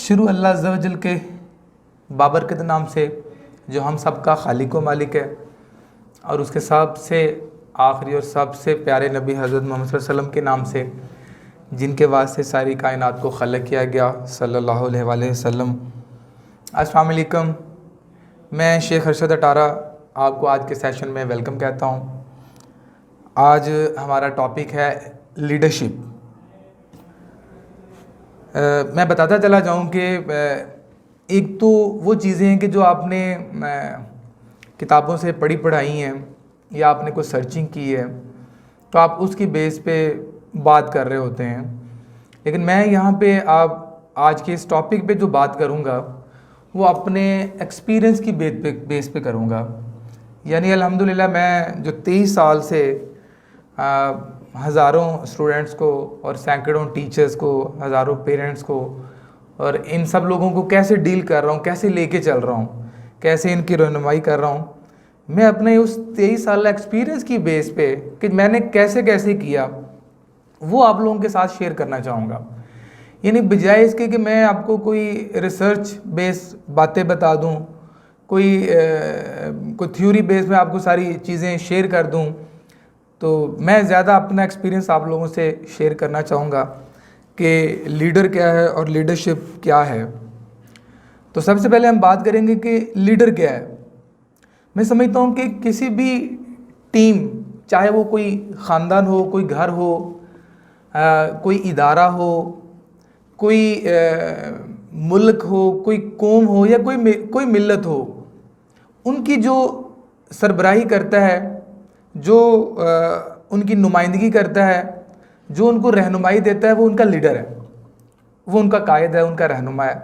शुरू अल्लाह अज़्ज़ा व जल के बाबरकत नाम से जो हम सब का खालिक व मालिक है, और उसके सबसे आखिरी और सबसे प्यारे नबी हज़रत मोहम्मद सल्लल्लाहु अलैहि वसल्लम के नाम से जिनके वास्ते सारी कायनात को खलक किया गया सल्लल्लाहु अलैहि वसल्लम। अस्सलाम वालेकुम। मैं शेख अरशद अटारा आपको आज के सेशन में वेलकम कहता हूँ। आज हमारा टॉपिक है लीडरशिप। मैं बताता चला जाऊँ कि एक तो वो चीज़ें हैं कि जो आपने किताबों से पढ़ाई हैं या आपने कोई सर्चिंग की है तो आप उसकी बेस पे बात कर रहे होते हैं, लेकिन मैं यहाँ पे आप आज के इस टॉपिक पे जो बात करूँगा वो अपने एक्सपीरियंस की बेस पे करूँगा। यानी अल्हम्दुलिल्लाह मैं जो 23 साल से हज़ारों स्टूडेंट्स को और सैकड़ों टीचर्स को, हज़ारों पेरेंट्स को और इन सब लोगों को कैसे डील कर रहा हूँ, कैसे लेके चल रहा हूँ, कैसे इनकी रहनुमाई कर रहा हूँ, मैं अपने उस 23 साल एक्सपीरियंस की बेस पे कि मैंने कैसे कैसे किया वो आप लोगों के साथ शेयर करना चाहूँगा। यानी बजाय इसके कि मैं आपको कोई रिसर्च बेस बातें बता दूँ, कोई थ्योरी बेस में आपको सारी चीज़ें शेयर कर दूँ, तो मैं ज़्यादा अपना एक्सपीरियंस आप लोगों से शेयर करना चाहूँगा कि लीडर क्या है और लीडरशिप क्या है। तो सबसे पहले हम बात करेंगे कि लीडर क्या है। मैं समझता हूँ कि किसी भी टीम, चाहे वो कोई ख़ानदान हो, कोई घर हो, कोई इदारा हो, कोई मुल्क हो, कोई कौम हो या कोई मिल्लत हो, उनकी जो सरबराही करता है, जो उनकी नुमाइंदगी करता है, जो उनको रहनुमाई देता है, वो उनका लीडर है, वो उनका कायद है, उनका रहनुमा है।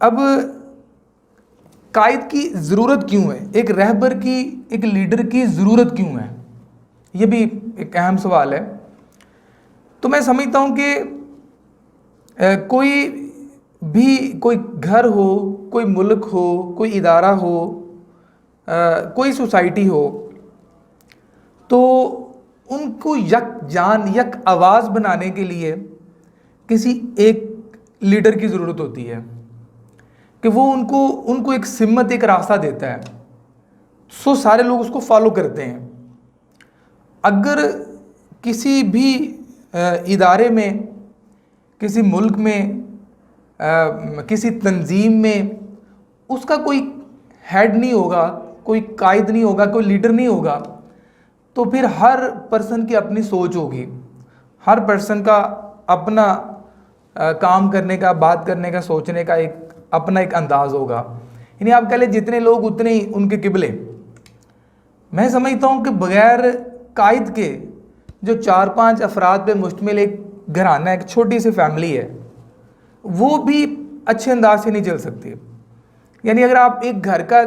अब कायद की ज़रूरत क्यों है, एक रहबर की, एक लीडर की ज़रूरत क्यों है, ये भी एक अहम सवाल है। तो मैं समझता हूँ कि कोई घर हो, कोई मुल्क हो, कोई इदारा हो, कोई सोसाइटी हो, तो उनको यक जान, यक आवाज़ बनाने के लिए किसी एक लीडर की ज़रूरत होती है कि वो उनको एक सिमत, एक रास्ता देता है, सो सारे लोग उसको फॉलो करते हैं। अगर किसी भी इदारे में, किसी मुल्क में, किसी तंजीम में उसका कोई हेड नहीं होगा, कोई कायद नहीं होगा, कोई लीडर नहीं होगा, तो फिर हर पर्सन की अपनी सोच होगी, हर पर्सन का अपना काम करने का, बात करने का, सोचने का अपना एक अंदाज़ होगा। यानी आप कह लें जितने लोग उतने ही उनके किबले। मैं समझता हूँ कि बग़ैर कायद के जो 4-5 अफराद पे मुश्तमिल एक घराना, एक छोटी सी फैमिली है, वो भी अच्छे अंदाज से नहीं चल सकती। यानी अगर आप एक घर का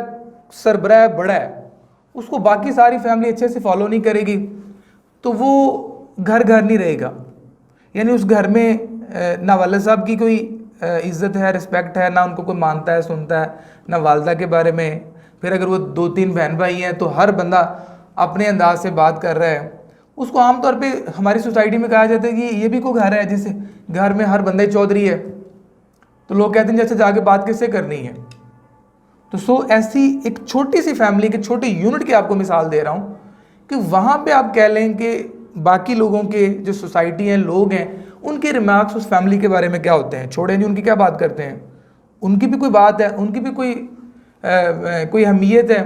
सरबराह बड़ा है, उसको बाकी सारी फैमिली अच्छे से फॉलो नहीं करेगी तो वो घर नहीं रहेगा। यानी उस घर में ना वालिद साहब की कोई इज़्ज़त है, रिस्पेक्ट है, ना उनको कोई मानता है, सुनता है, ना वालदा के बारे में। फिर अगर वो 2-3 बहन भाई हैं तो हर बंदा अपने अंदाज से बात कर रहा है। उसको आमतौर पे हमारी सोसाइटी में कहा जाता है कि ये भी कोई घर है जिस घर में हर बंदे चौधरी है, तो लोग कहते हैं जैसे जाके बात किससे करनी है। तो ऐसी एक छोटी सी फैमिली के छोटे यूनिट की आपको मिसाल दे रहा हूँ कि वहाँ पे आप कह लें कि बाकी लोगों के जो सोसाइटी हैं, लोग हैं, उनके रिमार्क्स उस फैमिली के बारे में क्या होते हैं, छोड़ें जी उनकी क्या बात करते हैं, उनकी भी कोई बात है, उनकी भी कोई अहमियत है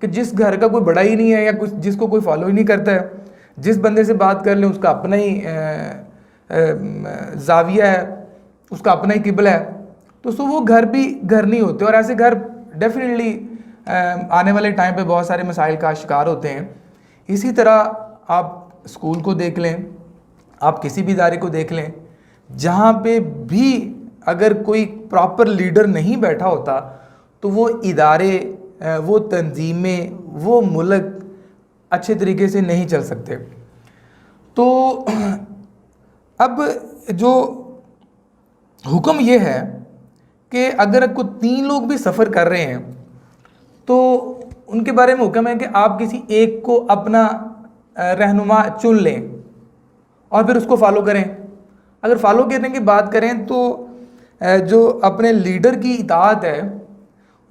कि जिस घर का कोई बड़ा ही नहीं है या कुछ जिसको कोई फॉलो ही नहीं करता है, जिस बंदे से बात कर लें उसका अपना ही जाविया है, उसका अपना ही किबला है, तो वो घर भी घर नहीं होते। और ऐसे घर डेफिनेटली आने वाले टाइम पे बहुत सारे मसाइल का शिकार होते हैं। इसी तरह आप स्कूल को देख लें, आप किसी भी इदारे को देख लें, जहाँ पे भी अगर कोई प्रॉपर लीडर नहीं बैठा होता तो वो इदारे, वो तंजीमें, वो मुल्क अच्छे तरीके से नहीं चल सकते। तो अब जो हुक्म ये है कि अगर कोई 3 लोग भी सफ़र कर रहे हैं तो उनके बारे में हुक्म है कि आप किसी एक को अपना रहनुमा चुन लें और फिर उसको फॉलो करें। अगर फॉलो करने की बात करें तो जो अपने लीडर की इताअत है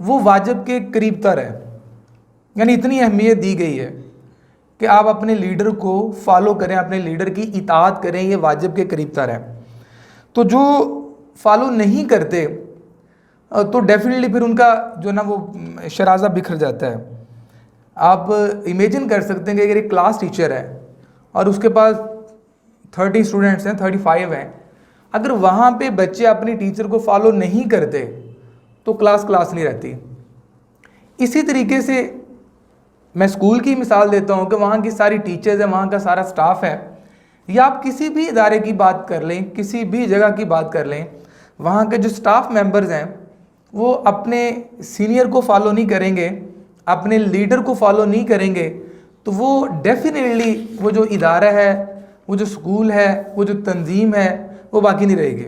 वो वाजिब के करीब तर है, यानी इतनी अहमियत दी गई है कि आप अपने लीडर को फॉलो करें, अपने लीडर की इताअत करें, ये वाजिब के करीब तर है। तो जो फॉलो नहीं करते तो डेफिनेटली फिर उनका जो ना वो शराजा बिखर जाता है। आप इमेजिन कर सकते हैं कि अगर एक क्लास टीचर है और उसके पास 30 स्टूडेंट्स हैं, 35 हैं, अगर वहाँ पे बच्चे अपनी टीचर को फॉलो नहीं करते तो क्लास नहीं रहती। इसी तरीके से मैं स्कूल की मिसाल देता हूँ कि वहाँ की सारी टीचर्स हैं, वहाँ का सारा स्टाफ है, या आप किसी भी इदारे की बात कर लें, किसी भी जगह की बात कर लें, वहाँ के जो स्टाफ मेंबर्स हैं वो अपने सीनियर को फॉलो नहीं करेंगे, अपने लीडर को फॉलो नहीं करेंगे, तो वो डेफिनेटली वो जो इदारा है, वो जो स्कूल है, वो जो तंजीम है, वो बाकी नहीं रहेगी।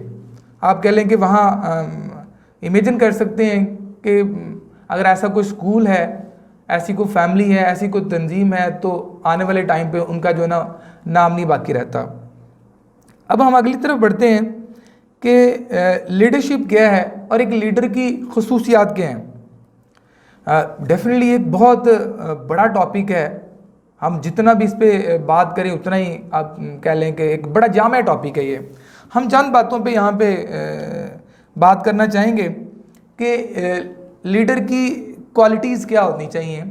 आप कह लें कि वहाँ इमेजिन कर सकते हैं कि अगर ऐसा कोई स्कूल है, ऐसी कोई फैमिली है, ऐसी कोई तंजीम है, तो आने वाले टाइम पे उनका जो ना नाम नहीं बाकी रहता। अब हम अगली तरफ बढ़ते हैं कि लीडरशिप क्या है और एक लीडर की खसूसियात क्या हैं। डेफिनेटली एक बहुत बड़ा टॉपिक है, हम जितना भी इस पे बात करें उतना ही आप कह लें कि एक बड़ा जामे टॉपिक है ये। हम चंद बातों पे यहाँ पे बात करना चाहेंगे कि लीडर की क्वालिटीज़ क्या होनी चाहिए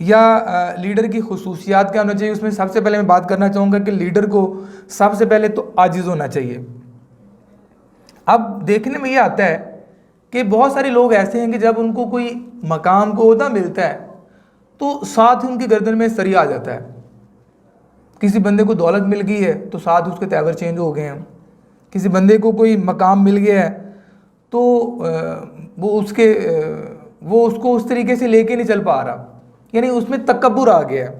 या लीडर की खसूसियात क्या होना चाहिए। उसमें सबसे पहले मैं बात करना चाहूँगा कि लीडर को सबसे पहले तो आजिज़ होना चाहिए। अब देखने में ये आता है कि बहुत सारे लोग ऐसे हैं कि जब उनको कोई मकाम को ओहदा मिलता है तो साथ ही उनकी गर्दन में सरी आ जाता है। किसी बंदे को दौलत मिल गई है तो साथ उसके तेवर चेंज हो गए हैं। किसी बंदे को कोई मकाम मिल गया है तो वो उसको उस तरीके से लेके नहीं चल पा रहा, यानी उसमें तकब्बुर आ गया है।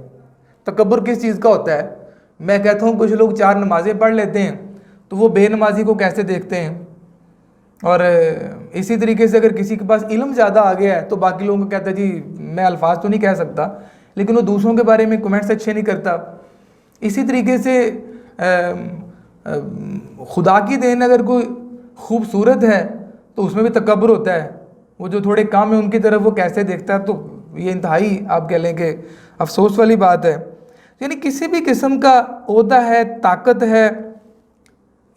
तकब्बुर किस चीज़ का होता है? मैं कहता हूँ कुछ लोग 4 नमाज़ें पढ़ लेते हैं तो वो बेनमाजी को कैसे देखते हैं, और इसी तरीके से अगर किसी के पास इल्म ज़्यादा आ गया है तो बाकी लोगों को कहता है जी मैं अल्फाज तो नहीं कह सकता, लेकिन वो दूसरों के बारे में कमेंट्स अच्छे नहीं करता। इसी तरीके से खुदा की देन अगर कोई खूबसूरत है तो उसमें भी तकब्बुर होता है। वो जो थोड़े काम है उनकी तरफ वो कैसे देखता है, तो ये इंतहाई आप कह लें कि अफसोस वाली बात है। यानी किसी भी किस्म का ओहदा है, ताकत है,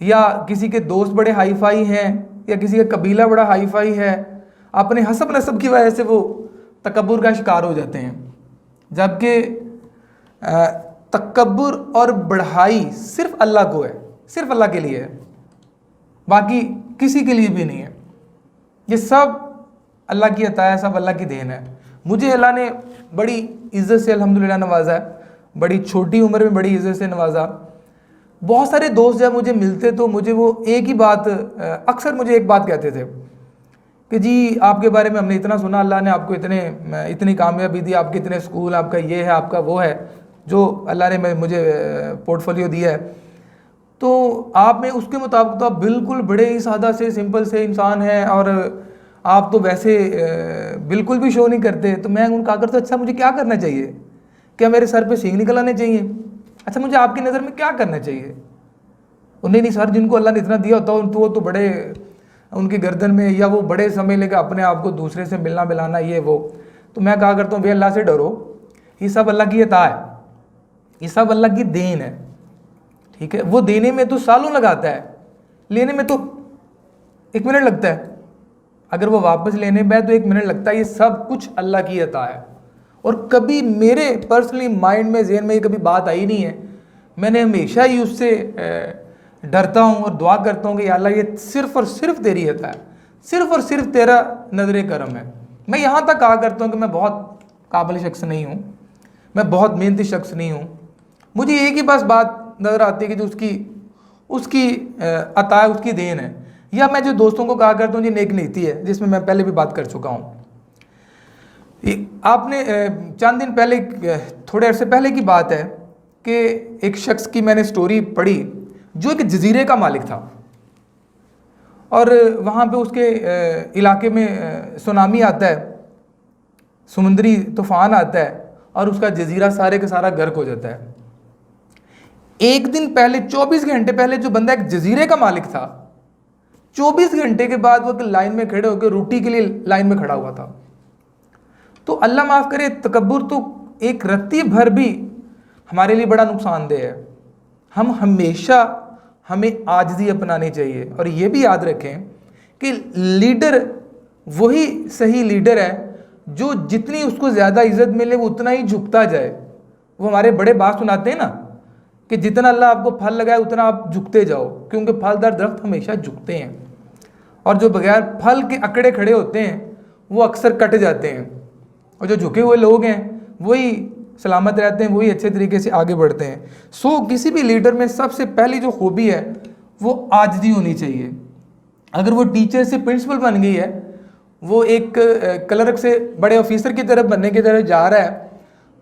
या किसी के दोस्त बड़े हाई फाई हैं या किसी का कबीला बड़ा हाई फाई है, अपने हसब नसब की वजह से वो तकब्बुर का शिकार हो जाते हैं। जबकि तकब्बुर और बढ़ाई सिर्फ अल्लाह को है, सिर्फ अल्लाह के लिए है, बाकी किसी के लिए भी नहीं है। ये सब अल्लाह की अता है, सब अल्लाह की देन है। मुझे अल्लाह ने बड़ी इज़्ज़त से अल्हम्दुलिल्लाह नवाजा है, बड़ी छोटी उम्र में बड़ी इज़्ज़त से नवाजा। बहुत सारे दोस्त जब मुझे मिलते तो मुझे वो एक ही बात, अक्सर मुझे एक बात कहते थे कि जी आपके बारे में हमने इतना सुना, अल्लाह ने आपको इतनी कामयाबी दी, आपके इतने स्कूल, आपका ये है, आपका वो है, जो अल्लाह ने मुझे पोर्टफोलियो दिया है, तो आप में उसके मुताबिक तो आप बिल्कुल बड़े ही सादा से सिंपल से इंसान हैं और आप तो वैसे बिल्कुल भी शो नहीं करते। तो मैं उनका करता अच्छा मुझे क्या करना चाहिए? क्या मेरे सर पे सींग निकल आने चाहिए? अच्छा मुझे आपकी नज़र में क्या करना चाहिए? उन्हें नहीं सर, जिनको अल्लाह ने इतना दिया होता है तो वो तो बड़े उनकी गर्दन में, या वो बड़े समझ लेकर अपने आप को दूसरे से मिलना मिलाना ये वो। तो मैं कहा करता हूँ भाई अल्लाह से डरो, ये सब अल्लाह की अता है, ये सब अल्लाह की देन है, ठीक है। वो देने में तो सालों लगाता है, लेने में तो 1 मिनट लगता है, अगर वो वापस लेने में तो 1 मिनट लगता है। ये सब कुछ अल्लाह की अता है। और कभी मेरे पर्सनली माइंड में, जहन में ये कभी बात आई नहीं है। मैंने हमेशा ही उससे डरता हूँ और दुआ करता हूँ कि या अल्लाह ये सिर्फ़ और सिर्फ तेरी अता है, सिर्फ़ और सिर्फ तेरा नज़र करम है। मैं यहाँ तक कहा करता हूँ कि मैं बहुत काबिल शख्स नहीं हूँ, मैं बहुत मेहनती शख्स नहीं हूँ। मुझे एक ही बस बात नज़र आती है कि जो उसकी अता है, उसकी देन है। या मैं जो दोस्तों को कहा करता हूँ ये नेक नीति है, जिसमें मैं पहले भी बात कर चुका हूँ। आपने चंद दिन पहले, थोड़े अरसे पहले की बात है कि एक शख्स की मैंने स्टोरी पढ़ी जो एक जजीरे का मालिक था, और वहाँ पे उसके इलाके में सुनामी आता है, समुद्री तूफ़ान आता है और उसका जजीरा सारे का सारा गर्क हो जाता है। एक दिन पहले, 24 घंटे पहले, जो बंदा एक जजीरे का मालिक था 24 घंटे के बाद वो लाइन में खड़े होकर रोटी के लिए लाइन में खड़ा हुआ था। तो अल्लाह माफ़ करे, तकब्बुर तो एक रत्ती भर भी हमारे लिए बड़ा नुकसानदेह है। हम हमेशा हमें आजिज़ी अपनानी चाहिए, और ये भी याद रखें कि लीडर वही सही लीडर है जो जितनी उसको ज़्यादा इज़्ज़त मिले वो उतना ही झुकता जाए। वो हमारे बड़े बात सुनाते हैं ना कि जितना अल्लाह आपको फल लगाए उतना आप झुकते जाओ, क्योंकि फलदार दरख्त हमेशा झुकते हैं, और जो बगैर फल के अकड़े खड़े होते हैं वो अक्सर कट जाते हैं, और जो झुके हुए लोग हैं वही सलामत रहते हैं, वही अच्छे तरीके से आगे बढ़ते हैं। सो किसी भी लीडर में सबसे पहली जो खूबी है वो आजिज़ी होनी चाहिए। अगर वो टीचर से प्रिंसिपल बन गई है, वो एक क्लर्क से बड़े ऑफिसर की तरफ बनने की तरफ जा रहा है,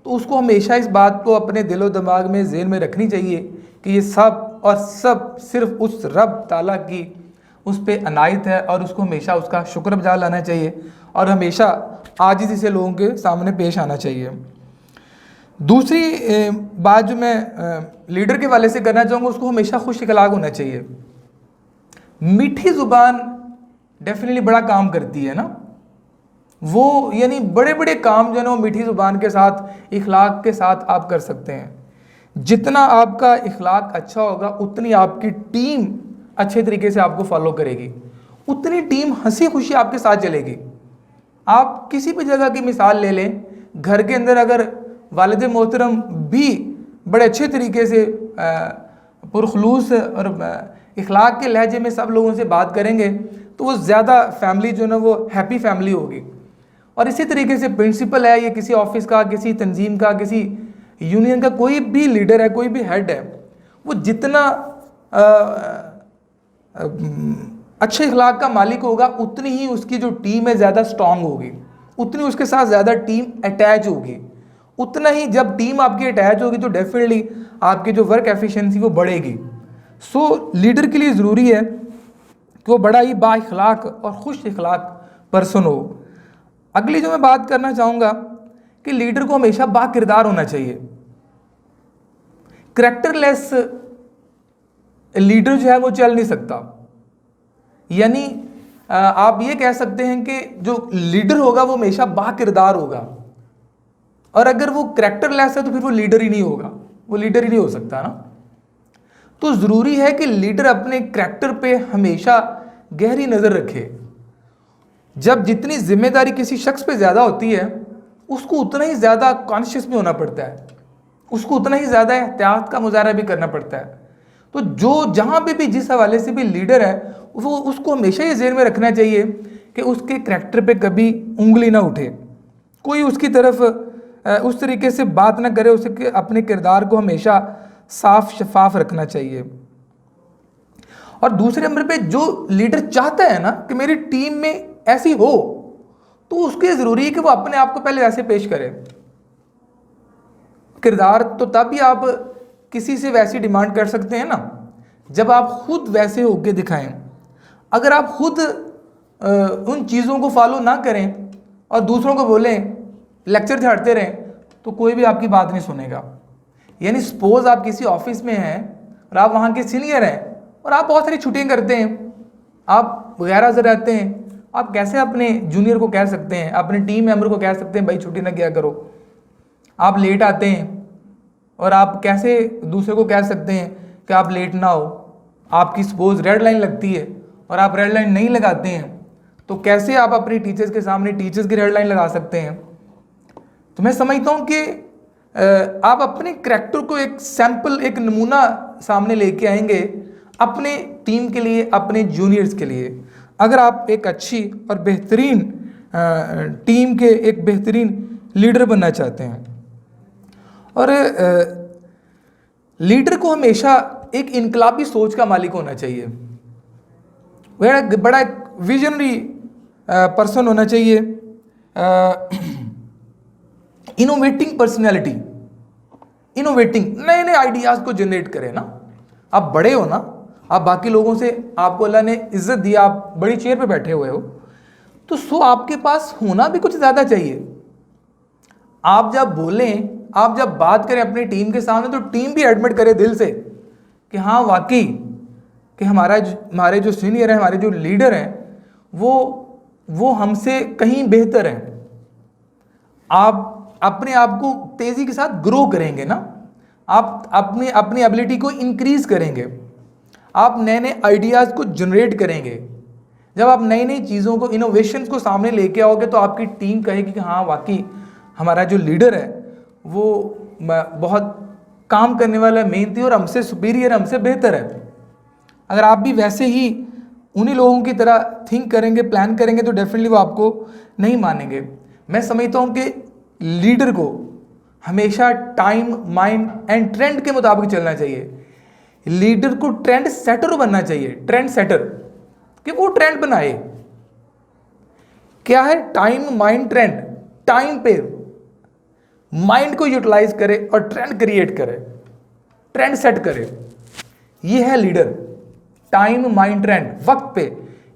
तो उसको हमेशा इस बात को अपने दिलो दिमाग में ज़हन में रखनी चाहिए कि ये सब और सब सिर्फ उस रब ताला की उस पर अनायत है, और उसको हमेशा उसका शुक्र बजा लाना चाहिए, और हमेशा आजिज़ी से लोगों के सामने पेश आना चाहिए। दूसरी बात जो मैं लीडर के वाले से करना चाहूँगा, उसको हमेशा खुश इखलाक होना चाहिए। मीठी ज़ुबान डेफिनेटली बड़ा काम करती है ना, वो यानी बड़े बड़े काम जो है ना वो मीठी ज़ुबान के साथ, इखलाक के साथ आप कर सकते हैं। जितना आपका इखलाक अच्छा होगा उतनी आपकी टीम अच्छे तरीके से आपको फॉलो करेगी, उतनी टीम हंसी खुशी आपके साथ चलेगी। आप किसी भी जगह की मिसाल ले लें, घर के अंदर अगर वालिद मोहतरम भी बड़े अच्छे तरीके से पुरखलूस और इखलाक के लहजे में सब लोगों से बात करेंगे तो वो ज़्यादा फैमिली जो है ना वो हैप्पी फैमिली होगी। और इसी तरीके से प्रिंसिपल है, ये किसी ऑफिस का, किसी तंजीम का, किसी यूनियन का कोई भी लीडर है, कोई भी हेड है, वो जितना अच्छे इखलाक का मालिक होगा उतनी ही उसकी जो टीम है ज़्यादा स्ट्रांग होगी, उतनी उसके साथ ज़्यादा टीम अटैच होगी। उतना ही जब टीम आपकी अटैच होगी तो डेफिनेटली आपकी जो वर्क एफिशिएंसी वो बढ़ेगी। सो लीडर के लिए ज़रूरी है कि वो बड़ा ही बाइखलाक और खुश इखलाक पर्सन हो। अगली जो मैं बात करना चाहूँगा कि लीडर को हमेशा बाकिरदार होना चाहिए। करैक्टरलेस लीडर जो है वो चल नहीं सकता। यानी आप ये कह सकते हैं कि जो लीडर होगा वो हमेशा बाकिरदार होगा, और अगर वो करैक्टरलेस है तो फिर वो लीडर ही नहीं होगा, वो लीडर ही नहीं हो सकता ना। तो ज़रूरी है कि लीडर अपने करैक्टर पे हमेशा गहरी नज़र रखे। जब जितनी जिम्मेदारी किसी शख्स पे ज़्यादा होती है उसको उतना ही ज़्यादा कॉन्शियस भी होना पड़ता है, उसको उतना ही ज़्यादा एहतियात का मुजाहरा भी करना पड़ता है। तो जो जहाँ पे भी जिस हवाले से भी लीडर है वो उसको हमेशा ये ज़हन में रखना चाहिए कि उसके करैक्टर पे कभी उंगली ना उठे, कोई उसकी तरफ उस तरीके से बात ना करे, उसके अपने किरदार को हमेशा साफ शफाफ रखना चाहिए। और दूसरे नंबर पे जो लीडर चाहता है ना कि मेरी टीम में ऐसी हो, तो उसके ज़रूरी है कि वो अपने आप को पहले वैसे पेश करे। किरदार तो तब भी आप किसी से वैसी डिमांड कर सकते हैं ना जब आप खुद वैसे होके दिखाएं। अगर आप खुद उन चीज़ों को फॉलो ना करें और दूसरों को बोलें, लेक्चर झाड़ते रहें, तो कोई भी आपकी बात नहीं सुनेगा। यानी सपोज आप किसी ऑफिस में हैं और आप वहाँ के सीनियर हैं और आप बहुत सारी छुट्टियाँ करते हैं, आप वगैरह से रहते हैं, आप कैसे अपने जूनियर को कह सकते हैं, अपने टीम मेंबर को कह सकते हैं भाई छुट्टी ना किया करो। आप लेट आते हैं और आप कैसे दूसरे को कह सकते हैं कि आप लेट ना हो। आपकी सपोज रेड लाइन लगती है और आप रेड लाइन नहीं लगाते हैं, तो कैसे आप अपनी टीचर्स के सामने टीचर्स की रेड लाइन लगा सकते हैं। तो मैं समझता हूँ कि आप अपने करैक्टर को एक सैंपल, एक नमूना सामने लेके आएंगे अपने टीम के लिए, अपने जूनियर्स के लिए। अगर आप एक अच्छी और बेहतरीन टीम के एक बेहतरीन लीडर बनना चाहते हैं। और लीडर को हमेशा एक इनकलाबी सोच का मालिक होना चाहिए, वह बड़ा एक विजनरी पर्सन होना चाहिए, इनोवेटिंग पर्सनैलिटी, इनोवेटिंग नए नए आइडियाज़ को जनरेट करें ना। आप बड़े हो ना, आप बाकी लोगों से, आपको अल्लाह ने इज्जत दी, आप बड़ी चेयर पे बैठे हुए हो, तो सो आपके पास होना भी कुछ ज़्यादा चाहिए। आप जब बोलें, आप जब बात करें अपनी टीम के सामने, तो टीम भी एडमिट करे दिल से कि हाँ वाकई कि हमारे जो सीनियर हैं, हमारे जो लीडर हैं, वो हमसे कहीं बेहतर हैं। आप अपने आप को तेज़ी के साथ ग्रो करेंगे ना, आप अपनी एबिलिटी को इंक्रीज करेंगे, आप नए नए आइडियाज़ को जनरेट करेंगे। जब आप नई नई चीज़ों को, इनोवेशंस को सामने लेके आओगे तो आपकी टीम कहेगी कि हाँ वाकई हमारा जो लीडर है वो बहुत काम करने वाला है, मेहनती और हमसे सुपीरियर, हमसे बेहतर है। अगर आप भी वैसे ही उन्हीं लोगों की तरह थिंक करेंगे, प्लान करेंगे, तो डेफिनेटली वो आपको नहीं मानेंगे। मैं समझता हूँ कि लीडर को हमेशा टाइम, माइंड एंड ट्रेंड के मुताबिक चलना चाहिए। लीडर को ट्रेंड सेटर बनना चाहिए, ट्रेंड सेटर, कि वो ट्रेंड बनाए। क्या है? Time, mind, trend. टाइम पे माइंड को यूटिलाइज करे और ट्रेंड क्रिएट करे, ट्रेंड सेट करे। ये है लीडर। टाइम, माइंड, ट्रेंड, वक्त पे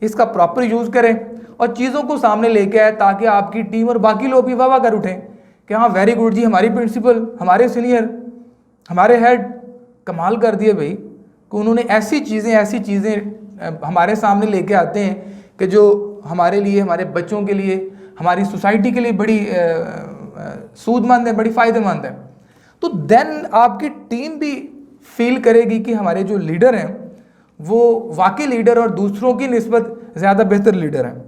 इसका प्रॉपर यूज करें और चीज़ों को सामने लेके आए ताकि आपकी टीम और बाकी लोग भी वाह कर उठें कि हाँ वेरी गुड जी, हमारी प्रिंसिपल, हमारे सीनियर, हमारे हेड कमाल कर दिए भाई, कि उन्होंने ऐसी चीज़ें हमारे सामने लेके आते हैं कि जो हमारे लिए, हमारे बच्चों के लिए, हमारी सोसाइटी के लिए बड़ी सूदमंद है, बड़ी फ़ायदेमंद है। तो देन आपकी टीम भी फील करेगी कि हमारे जो लीडर हैं वो वाकई लीडर और दूसरों की निस्बत ज़्यादा बेहतर लीडर हैं।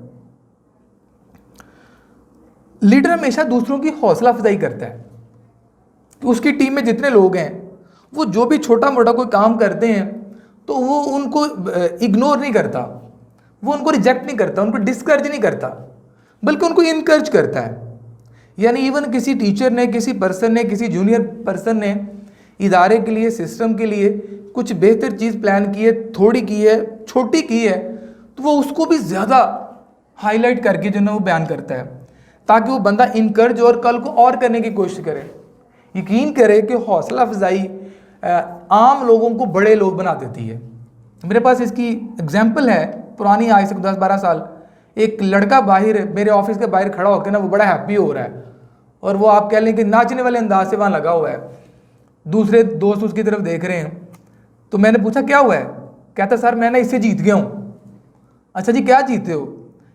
लीडर हमेशा दूसरों की हौसला अफजाई करता है कि उसकी टीम में जितने लोग हैं वो जो भी छोटा मोटा कोई काम करते हैं तो वो उनको इग्नोर नहीं करता, वो उनको रिजेक्ट नहीं करता, उनको डिस्करेज नहीं करता, बल्कि उनको इनकरेज करता है। यानी इवन किसी टीचर ने, किसी पर्सन ने, किसी जूनियर पर्सन ने इदारे के लिए, सिस्टम के लिए कुछ बेहतर चीज़ प्लान की है, थोड़ी की है, छोटी की है, तो वो उसको भी ज़्यादा हाईलाइट करके जो है वो बयान करता है ताकि वो बंदा इनकरेज और कल को और करने की कोशिश करे। यकीन करे कि हौसला अफजाई आम लोगों को बड़े लोग बना देती है। मेरे पास इसकी एग्जाम्पल है, पुरानी, आज से 10-12 साल। एक लड़का बाहर, मेरे ऑफिस के बाहर खड़ा होकर ना, वो बड़ा हैप्पी हो रहा है और वो आप कह लें कि नाचने वाले अंदाज से वहाँ लगा हुआ है। दूसरे दोस्त उसकी तरफ देख रहे हैं। तो मैंने पूछा क्या हुआ है? कहता सर मैं ना इससे जीत गया हूँ। अच्छा जी, क्या जीते हो?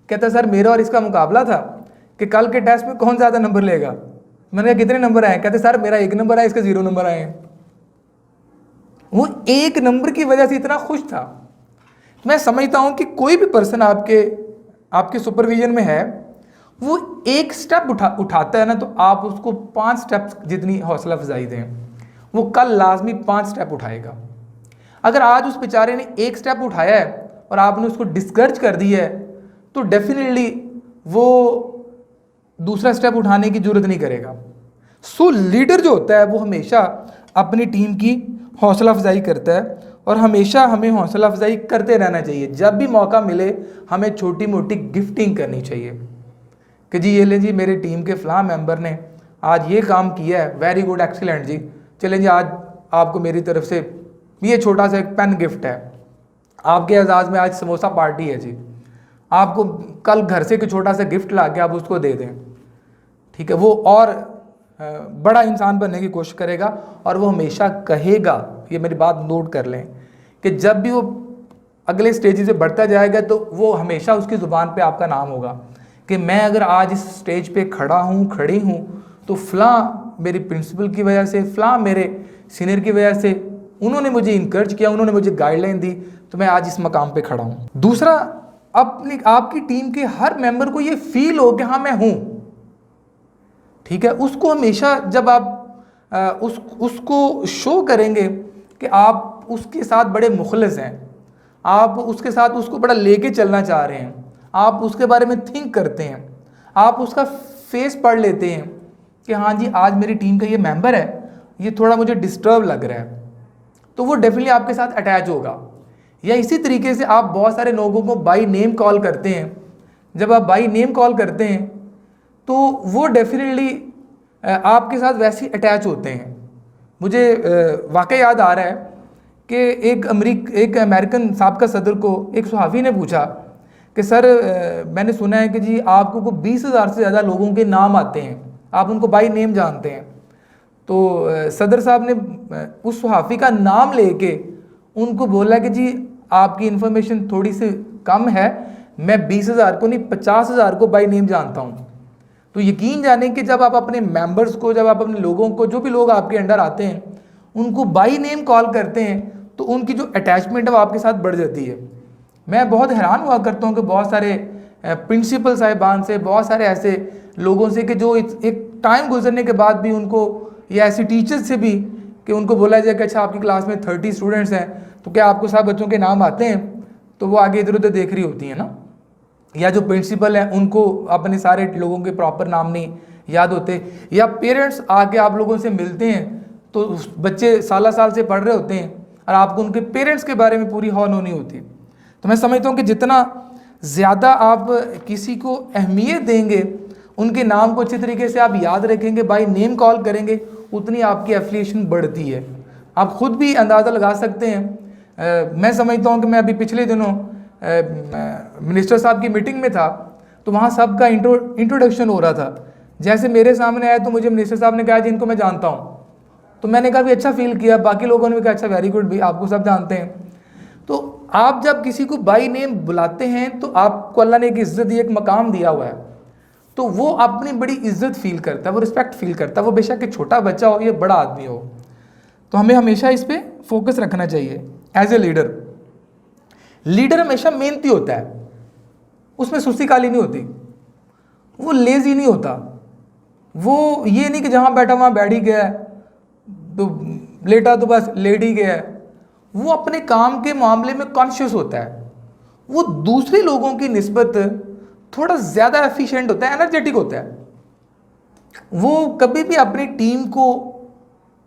कहता सर मेरा और इसका मुकाबला था कि कल के टेस्ट में कौन ज़्यादा नंबर लेगा। मैंने कहा कितने नंबर आए? कहते सर मेरा 1 नंबर आया, इसका 0 नंबर आए हैं। वो 1 नंबर की वजह से इतना खुश था। मैं समझता हूँ कि कोई भी पर्सन आपके सुपरविजन में है, वो एक स्टेप उठाता है ना, तो आप उसको 5 स्टेप्स जितनी हौसला अफजाई दें, वो कल लाजमी 5 स्टेप उठाएगा। अगर आज उस बेचारे ने 1 स्टेप उठाया है और आपने उसको डिस्करेज कर दिया है, तो डेफिनेटली वो दूसरा स्टेप उठाने की जरूरत नहीं करेगा। सो लीडर जो होता है वो हमेशा अपनी टीम की हौसला अफजाई करता है और हमेशा हमें हौसला अफजाई करते रहना चाहिए। जब भी मौका मिले हमें छोटी मोटी गिफ्टिंग करनी चाहिए कि जी ये ले जी, मेरे टीम के फ़लाँ मेंबर ने आज ये काम किया है, वेरी गुड, एक्सीलेंट जी, चलें जी आज आपको मेरी तरफ से ये छोटा सा एक पेन गिफ्ट है, आपके एजाज़ में आज समोसा पार्टी है जी, आपको कल घर से एक छोटा सा गिफ्ट ला के आप उसको दे दें। ठीक है, वो और बड़ा इंसान बनने की कोशिश करेगा और वो हमेशा कहेगा, ये मेरी बात नोट कर लें, कि जब भी वो अगले स्टेज से बढ़ता जाएगा तो वो हमेशा उसकी ज़ुबान पे आपका नाम होगा कि मैं अगर आज इस स्टेज पे खड़ा हूँ, खड़ी हूँ, तो फ़लाँ मेरी प्रिंसिपल की वजह से, फ़लाँ मेरे सीनियर की वजह से, उन्होंने मुझे इनकरेज किया, उन्होंने मुझे गाइडलाइन दी, तो मैं आज इस मकाम पे खड़ा हूँ। दूसरा, आपकी टीम के हर मेंबर को ये फील हो कि हाँ मैं हूँ। ठीक है, उसको हमेशा जब आप उसको शो करेंगे कि आप उसके साथ बड़े मुखलिस हैं, आप उसके साथ उसको बड़ा लेके चलना चाह रहे हैं, आप उसके बारे में थिंक करते हैं, आप उसका फेस पढ़ लेते हैं कि हाँ जी आज मेरी टीम का ये मेंबर है, ये थोड़ा मुझे डिस्टर्ब लग रहा है, तो वो डेफिनेटली आपके साथ अटैच होगा। या इसी तरीके से आप बहुत सारे लोगों को बाई नेम कॉल करते हैं। जब आप बाई नेम कॉल करते हैं तो वो डेफिनेटली आपके साथ वैसे ही अटैच होते हैं। मुझे वाकई याद आ रहा है कि एक अमेरिकन साबिका सदर को एक सहाफ़ी ने पूछा कि सर मैंने सुना है कि जी आपको को 20,000 से ज़्यादा लोगों के नाम आते हैं, आप उनको बाई नेम जानते हैं। तो सदर साहब ने उस सहाफ़ी का नाम लेके उनको बोला कि जी आपकी इन्फॉर्मेशन थोड़ी सी कम है, मैं 20,000 को नहीं 50,000 को बाय नेम जानता हूँ। तो यकीन जाने कि जब आप अपने मेंबर्स को, जब आप अपने लोगों को, जो भी लोग आपके अंडर आते हैं, उनको बाय नेम कॉल करते हैं तो उनकी जो अटैचमेंट है वो आपके साथ बढ़ जाती है। मैं बहुत हैरान हुआ करता हूँ कि बहुत सारे प्रिंसिपल साहिबान से, बहुत सारे ऐसे लोगों से कि जो एक टाइम गुजरने के बाद भी उनको, या ऐसी टीचर्स से भी कि उनको बोला जाए कि अच्छा आपकी क्लास में 30 स्टूडेंट्स हैं तो क्या आपको सब बच्चों के नाम आते हैं, तो वो आगे इधर उधर देख रही होती हैं ना। या जो प्रिंसिपल हैं उनको अपने सारे लोगों के प्रॉपर नाम नहीं याद होते, या पेरेंट्स आके आप लोगों से मिलते हैं तो बच्चे साल से पढ़ रहे होते हैं और आपको उनके पेरेंट्स के बारे में पूरी हौल होनी होती। तो मैं समझता हूँ कि जितना ज़्यादा आप किसी को अहमियत देंगे, उनके नाम को अच्छे तरीके से आप याद रखेंगे, बाय नेम कॉल करेंगे, उतनी आपकी एफिलिएशन बढ़ती है। आप खुद भी अंदाज़ा लगा सकते हैं। मैं समझता हूँ कि मैं अभी पिछले दिनों मिनिस्टर साहब की मीटिंग में था तो वहाँ सबका इंट्रोडक्शन हो रहा था। जैसे मेरे सामने आया तो मुझे मिनिस्टर साहब ने कहा जिनको मैं जानता हूँ, तो मैंने काफ़ी अच्छा फील किया। बाकी लोगों ने भी कहा अच्छा वेरी गुड भाई, आपको सब जानते हैं। तो आप जब किसी को बाय नेम बुलाते हैं तो आपको अल्लाह ने एक इज़्ज़त दी, एक मकाम दिया हुआ है, तो वो अपनी बड़ी इज्जत फील करता है, वो रिस्पेक्ट फील करता है, वो बेशक एक छोटा बच्चा हो या बड़ा आदमी हो। तो हमें हमेशा इस पर फोकस रखना चाहिए। एज ए लीडर हमेशा मेहनती होता है, उसमें सुस्ती काली नहीं होती, वो लेजी नहीं होता, वो ये नहीं कि जहाँ बैठा वहाँ बैठ ही गया है, तो लेटा तो बस लेट ही गया है। वो अपने काम के मामले में कॉन्शियस होता है, वो दूसरे लोगों की निस्बत थोड़ा ज़्यादा एफिशिएंट होता है, एनर्जेटिक होता है। वो कभी भी अपनी टीम को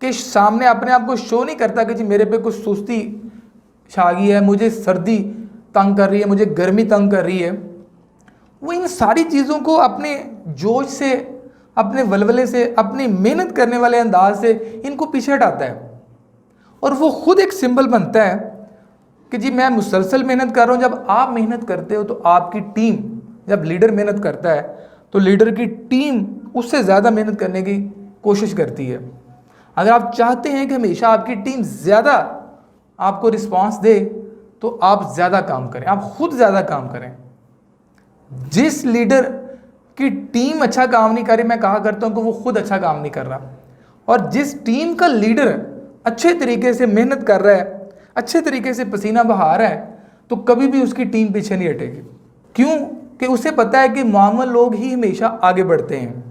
के सामने अपने आप को शो नहीं करता कि जी मेरे पे कुछ सुस्ती छा गई है, मुझे सर्दी तंग कर रही है, मुझे गर्मी तंग कर रही है। वो इन सारी चीज़ों को अपने जोश से, अपने वलवले से, अपनी मेहनत करने वाले अंदाज से इनको पीछे हटाता है, और वो खुद एक सिंबल बनता है कि जी मैं मुसलसल मेहनत कर रहा हूँ। जब आप मेहनत करते हो तो आपकी टीम, जब लीडर मेहनत करता है तो लीडर की टीम उससे ज़्यादा मेहनत करने की कोशिश करती है। अगर आप चाहते हैं कि हमेशा आपकी टीम ज़्यादा आपको रिस्पांस दे तो आप ज़्यादा काम करें, आप खुद ज़्यादा काम करें। जिस लीडर की टीम अच्छा काम नहीं कर रही, मैं कहा करता हूँ कि वो खुद अच्छा काम नहीं कर रहा, और जिस टीम का लीडर अच्छे तरीके से मेहनत कर रहा है, अच्छे तरीके से पसीना बहा रहा है, तो कभी भी उसकी टीम पीछे नहीं हटेगी। क्यों? कि उसे पता है कि मामूल लोग ही हमेशा आगे बढ़ते हैं,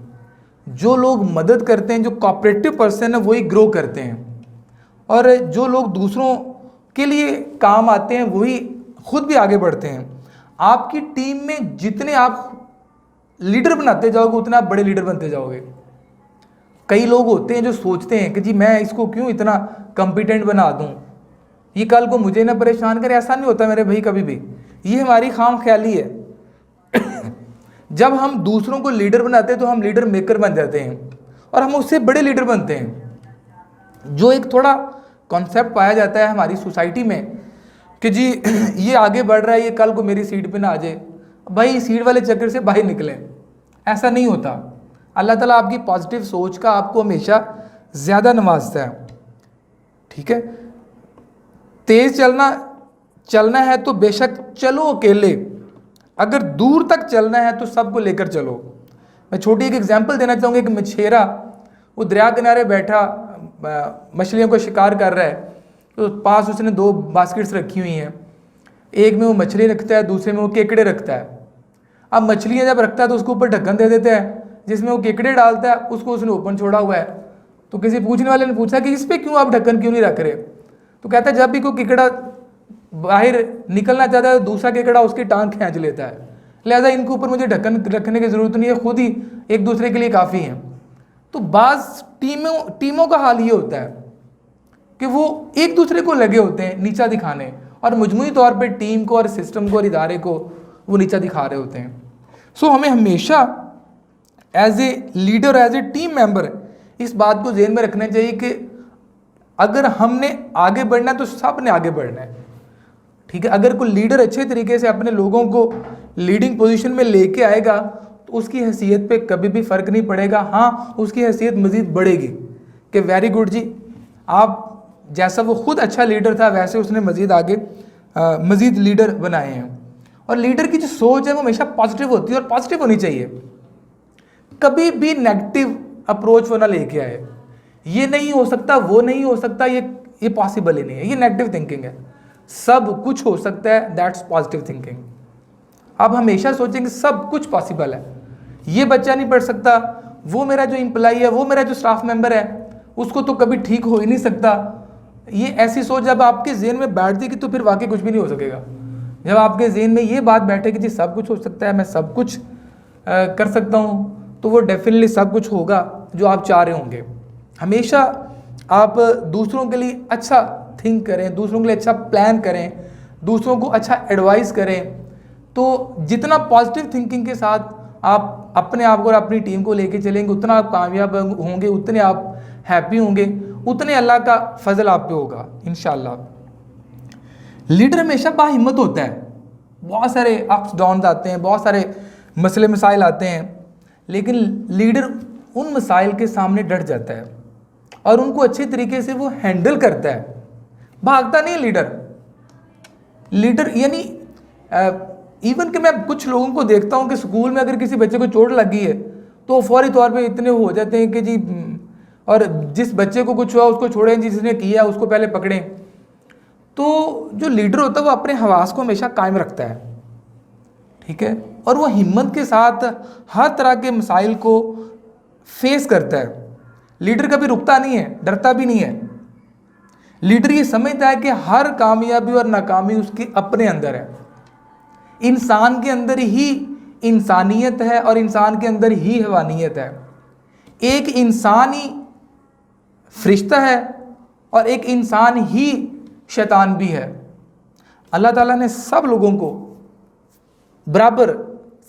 जो लोग मदद करते हैं, जो कोऑपरेटिव पर्सन है वही ग्रो करते हैं, और जो लोग दूसरों के लिए काम आते हैं वही खुद भी आगे बढ़ते हैं। आपकी टीम में जितने आप लीडर बनाते जाओगे उतने आप बड़े लीडर बनते जाओगे। कई लोग होते हैं जो सोचते हैं कि जी मैं इसको क्यों इतना कॉम्पिटेंट बना दूं, ये कल को मुझे ना परेशान करे। ऐसा नहीं होता मेरे भाई कभी भी, ये हमारी खाम ख्याली है। जब हम दूसरों को लीडर बनाते हैं तो हम लीडर मेकर बन जाते हैं और हम उससे बड़े लीडर बनते हैं। जो एक थोड़ा कॉन्सेप्ट पाया जाता है हमारी सोसाइटी में कि जी ये आगे बढ़ रहा है, ये कल को मेरी सीट पे ना आ जाए, भाई सीट वाले चक्कर से बाहर निकलें। ऐसा नहीं होता। अल्लाह ताला आपकी पॉजिटिव सोच का आपको हमेशा ज़्यादा नवाजता है। ठीक है, तेज़ चलना है तो बेशक चलो अकेले, अगर दूर तक चलना है तो सबको लेकर चलो। मैं छोटी एक एग्जांपल देना चाहूँगा। एक मछेरा वो दरिया किनारे बैठा मछलियों को शिकार कर रहा है, तो पास उसने 2 बास्केट्स रखी हुई हैं, एक में वो मछली रखता है, दूसरे में वो केकड़े रखता है। अब मछलियाँ जब रखता है तो उसको ऊपर ढक्कन दे देता है, जिसमें वो केकड़े डालता है उसको उसने ओपन छोड़ा हुआ है। तो किसी पूछने वाले ने पूछा कि इस पर क्यों आप ढक्कन क्यों नहीं रख रहे? तो कहता है जब भी कोई केकड़ा बाहर निकलना चाहता है तो दूसरा केकड़ा उसकी टांग खींच लेता है, लिहाजा इनके ऊपर मुझे ढक्कन रखने की ज़रूरत नहीं है, खुद ही एक दूसरे के लिए काफ़ी हैं। तो बाज़ टीमों का हाल ये होता है कि वो एक दूसरे को लगे होते हैं नीचा दिखाने, और मजमूई तौर पे टीम को और सिस्टम को और इदारे को वो नीचा दिखा रहे होते हैं। सो हमें हमेशा as a leader, as a team member इस बात को ज़हन में रखना चाहिए कि अगर हमने आगे बढ़ना है तो सब ने आगे बढ़ना है। ठीक है, अगर कोई लीडर अच्छे तरीके से अपने लोगों को लीडिंग पोजीशन में लेके आएगा तो उसकी हैसियत पे कभी भी फ़र्क नहीं पड़ेगा। हाँ, उसकी हैसियत मज़ीद बढ़ेगी कि वेरी गुड जी, आप जैसा वो खुद अच्छा लीडर था वैसे उसने मज़ीद आगे मज़ीद लीडर बनाए हैं। और लीडर की जो सोच है वो हमेशा पॉजिटिव होती है और पॉजिटिव होनी चाहिए। कभी भी नेगेटिव अप्रोच वो ना लेके आए, ये नहीं हो सकता, वो नहीं हो सकता, ये पॉसिबल ही नहीं है, ये नेगेटिव थिंकिंग है। सब कुछ हो सकता है, दैट्स पॉजिटिव थिंकिंग। आप हमेशा सोचेंगे सब कुछ पॉसिबल है, ये बच्चा नहीं पढ़ सकता, वो मेरा जो एम्प्लॉई है, वो मेरा जो स्टाफ मेंबर है, उसको तो कभी ठीक हो ही नहीं सकता। ये ऐसी सोच जब आपके ज़हन में बैठती कि तो फिर वाकई कुछ भी नहीं हो सकेगा। जब आपके ज़हन में ये बात बैठे कि जी सब कुछ हो सकता है, मैं सब कुछ कर सकता हूँ, तो वो डेफिनेटली सब कुछ होगा जो आप चाह रहे होंगे। हमेशा आप दूसरों के लिए अच्छा थिंक करें, दूसरों के लिए अच्छा प्लान करें, दूसरों को अच्छा एडवाइस करें। तो जितना पॉजिटिव थिंकिंग के साथ आप अपने आप को और अपनी टीम को लेके चलेंगे, उतना आप कामयाब होंगे, उतने आप हैप्पी होंगे, उतने अल्लाह का फजल आप पे होगा इंशाल्लाह। लीडर हमेशा बाहिम्मत होता है। बहुत सारे अप्स डाउन आते हैं, बहुत सारे मसले मसाइल आते हैं, लेकिन लीडर उन मसाइल के सामने डट जाता है और उनको अच्छे तरीके से वो हैंडल करता है। भागता नहीं है लीडर यानी इवन कि मैं कुछ लोगों को देखता हूं कि स्कूल में अगर किसी बच्चे को चोट लगी है तो फौरी तौर पे इतने हो जाते हैं कि जी, और जिस बच्चे को कुछ हुआ उसको छोड़ें, जिसने किया उसको पहले पकड़ें। तो जो लीडर होता है वो अपने हवास को हमेशा कायम रखता है, ठीक है, और वो हिम्मत के साथ हर तरह के मसाइल को फेस करता है। लीडर कभी रुकता नहीं है, डरता भी नहीं है। लीडर ये समझता है कि हर कामयाबी और नाकामी उसके अपने अंदर है। इंसान के अंदर ही इंसानियत है और इंसान के अंदर ही हैवानियत है। एक इंसान ही फरिश्ता है और एक इंसान ही शैतान भी है। अल्लाह ताला ने सब लोगों को बराबर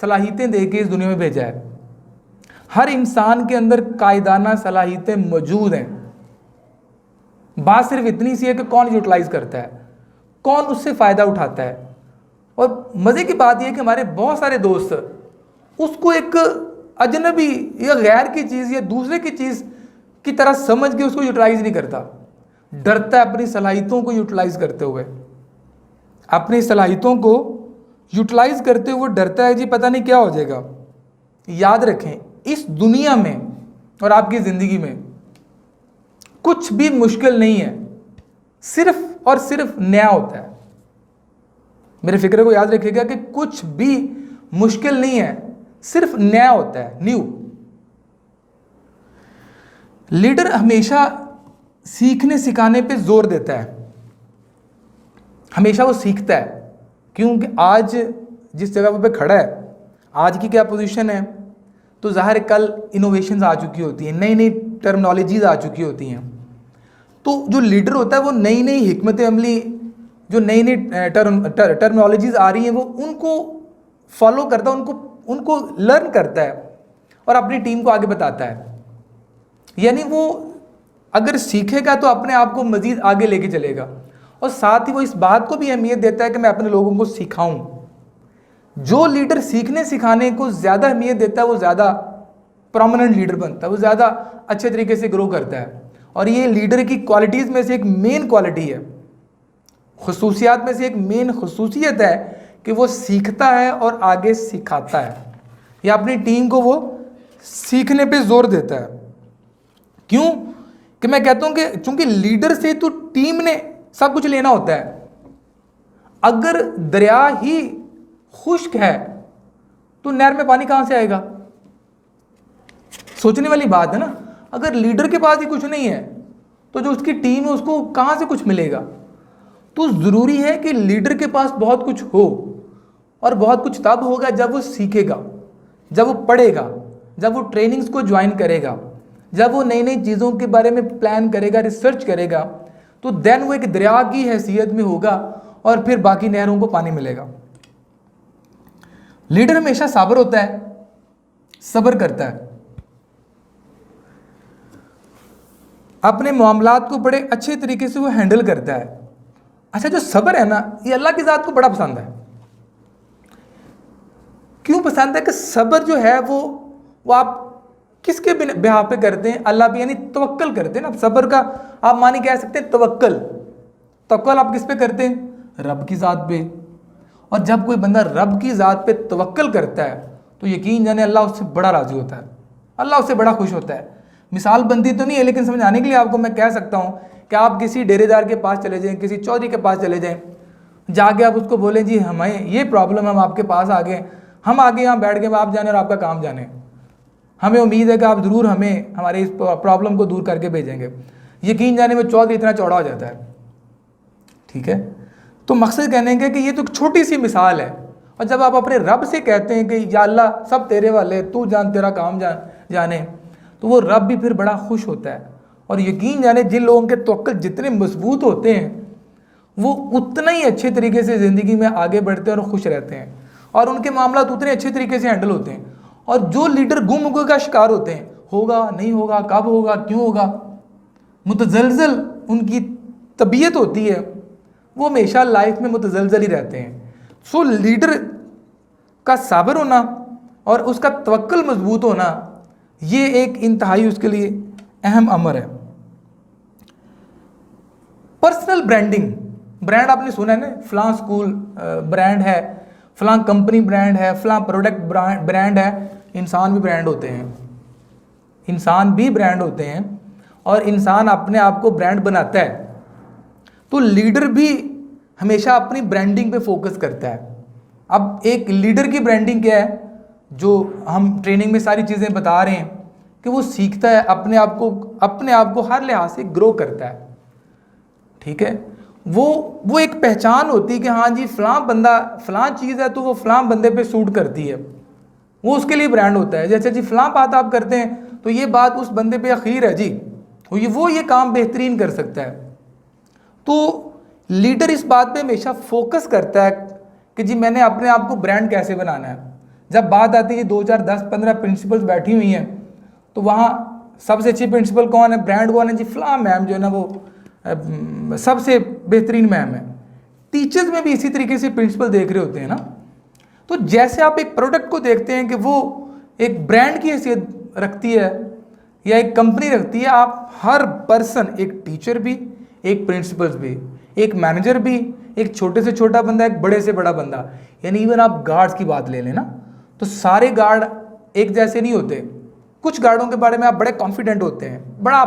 सलाहियतें दे के इस दुनिया में भेजा है। हर इंसान के अंदर कायदाना सलाहियतें मौजूद हैं। बात सिर्फ इतनी सी है कि कौन यूटिलाइज करता है, कौन उससे फ़ायदा उठाता है। और मज़े की बात यह है कि हमारे बहुत सारे दोस्त उसको एक अजनबी या गैर की चीज़ या दूसरे की चीज़ की तरह समझ के उसको यूटिलाइज नहीं करता, डरता है अपनी सलाहियतों को यूटिलाइज करते हुए। अपनी सलाहियतों को यूटिलाइज करते हुए डरता है जी पता नहीं क्या हो जाएगा। याद रखें, इस दुनिया में और आपकी ज़िंदगी में कुछ भी मुश्किल नहीं है, सिर्फ और सिर्फ नया होता है। मेरे फिक्र को याद रखिएगा कि कुछ भी मुश्किल नहीं है, सिर्फ नया होता है, न्यू। लीडर हमेशा सीखने सिखाने पे जोर देता है, हमेशा वो सीखता है। क्योंकि आज जिस जगह पे खड़ा है, आज की क्या पोजीशन है, तो ज़ाहिर कल इनोवेशंस आ चुकी होती हैं, नई नई टर्मिनोलॉजीज आ चुकी होती हैं। तो जो लीडर होता है वो नई नई हिकमत अमली, जो नई नई टर्मिनोलॉजीज आ रही हैं, वो उनको फॉलो करता है, उनको लर्न करता है और अपनी टीम को आगे बताता है। यानी वो अगर सीखेगा तो अपने आप को मज़ीद आगे लेके चलेगा, और साथ ही वो इस बात को भी अहमियत देता है कि मैं अपने लोगों को सिखाऊं। जो लीडर सीखने सिखाने को ज़्यादा अहमियत देता है वो ज़्यादा प्रोमिनेंट लीडर बनता है, वो ज़्यादा अच्छे तरीके से ग्रो करता है। और ये लीडर की क्वालिटीज़ में से एक मेन क्वालिटी है, खुसूसियात में से एक मेन खुसूसियत है कि वो सीखता है और आगे सिखाता है, या अपनी टीम को वो सीखने पे जोर देता है। क्यों कि मैं कहता हूं कि चूंकि लीडर से तो टीम ने सब कुछ लेना होता है। अगर दरिया ही खुश्क है तो नहर में पानी कहां से आएगा? सोचने वाली बात है ना। अगर लीडर के पास ही कुछ नहीं है तो जो उसकी टीम है उसको कहां से कुछ मिलेगा? तो ज़रूरी है कि लीडर के पास बहुत कुछ हो, और बहुत कुछ तब होगा जब वो सीखेगा, जब वो पढ़ेगा, जब वो ट्रेनिंग्स को ज्वाइन करेगा, जब वो नई नई चीज़ों के बारे में प्लान करेगा, रिसर्च करेगा, तो देन वो एक दरिया की हैसियत में होगा और फिर बाकी नहरों को पानी मिलेगा। लीडर हमेशा साबर होता है, सब्र करता है, अपने मामलात को बड़े अच्छे तरीके से वो हैंडल करता है। अच्छा, जो सब्र है ना, ये अल्लाह की ज़ात को बड़ा पसंद है। क्यों पसंद है? कि सब्र जो है वो आप किसके बिहाफ पे करते हैं? अल्लाह पे, यानी तवक्कल करते हैं ना। सब्र का आप मानी कह सकते हैं तवक्कल। तवक्कल आप किस पे करते हैं? रब की ज़ात पे। और जब कोई बंदा रब की ज़ात पे तवक्कल करता है तो यकीन जाने अल्लाह उससे बड़ा राज़ी होता है, अल्लाह उससे बड़ा खुश होता है। मिसाल बनती तो नहीं है, लेकिन समझाने के लिए आपको मैं कह सकता हूँ कि आप किसी डेरेदार के पास चले जाएँ, किसी चौधरी के पास चले जाएँ, जाके आप उसको बोलें जी हमें ये प्रॉब्लम, हम आपके पास आ गए, हम आगे यहाँ बैठ गए, आप जाने और आपका काम जाने, हमें उम्मीद है कि आप ज़रूर हमें हमारे इस प्रॉब्लम को दूर करके भेजेंगे। यकीन जाने में चौधरी इतना चौड़ा हो जाता है। ठीक है, तो मकसद कहने का कि ये तो छोटी सी मिसाल है। और जब आप अपने रब से कहते हैं कि या अल्लाह सब तेरे वाले, तू जान, तेरा काम जाने, तो वो रब भी फिर बड़ा खुश होता है। और यकीन जाने जिन लोगों के तवक्कुल जितने मजबूत होते हैं वो उतना ही अच्छे तरीके से ज़िंदगी में आगे बढ़ते हैं और खुश रहते हैं, और उनके मामला उतने अच्छे तरीके से हैंडल होते हैं। और जो लीडर गुम का शिकार होते हैं, होगा नहीं होगा, कब होगा, क्यों होगा, मुतज़लज़ल उनकी तबीयत होती है, वो हमेशा लाइफ में मुतज़लज़ल ही रहते हैं। सो लीडर का साबर होना और उसका तवक्कुल मजबूत होना, ये एक इंतहाई उसके लिए अहम अमर है। पर्सनल ब्रांडिंग, ब्रांड आपने सुना है ना, फलां स्कूल ब्रांड है, फलां कंपनी ब्रांड है, फलां प्रोडक्ट ब्रांड है। इंसान भी ब्रांड होते हैं, इंसान भी ब्रांड होते हैं, और इंसान अपने आप को ब्रांड बनाता है। तो लीडर भी हमेशा अपनी ब्रांडिंग पे फोकस करता है। अब एक लीडर की ब्रांडिंग क्या है, जो हम ट्रेनिंग में सारी चीज़ें बता रहे हैं, कि वो सीखता है, अपने आप को हर लिहाज से ग्रो करता है। ठीक है, वो एक पहचान होती है कि हाँ जी फलां बंदा फलां चीज़ है तो वो फलां बंदे पे सूट करती है, वो उसके लिए ब्रांड होता है। जैसे जी फलां बात आप करते हैं तो ये बात उस बंदे पे अखीर है जी, वो ये काम बेहतरीन कर सकता है। तो लीडर इस बात पे हमेशा फोकस करता है कि जी मैंने अपने आप को ब्रांड कैसे बनाना है। जब बात आती है 2 4 10 15 प्रिंसिपल्स बैठी हुई हैं, तो वहाँ सबसे अच्छी प्रिंसिपल कौन है, ब्रांड कौन है जी, फलां मैम जो है ना वो सबसे बेहतरीन मैम है। टीचर्स में भी इसी तरीके से प्रिंसिपल देख रहे होते हैं ना। तो जैसे आप एक प्रोडक्ट को देखते हैं कि वो एक ब्रांड की हैसियत रखती है या एक कंपनी रखती है, आप हर पर्सन, एक टीचर भी, एक प्रिंसिपल्स भी, एक मैनेजर भी, एक छोटे से छोटा बंदा, एक बड़े से बड़ा बंदा, यानी इवन आप गार्ड्स की बात ले लें ना, तो सारे गार्ड एक जैसे नहीं होते। कुछ गार्डों के बारे में आप बड़े कॉन्फिडेंट होते हैं, बड़ा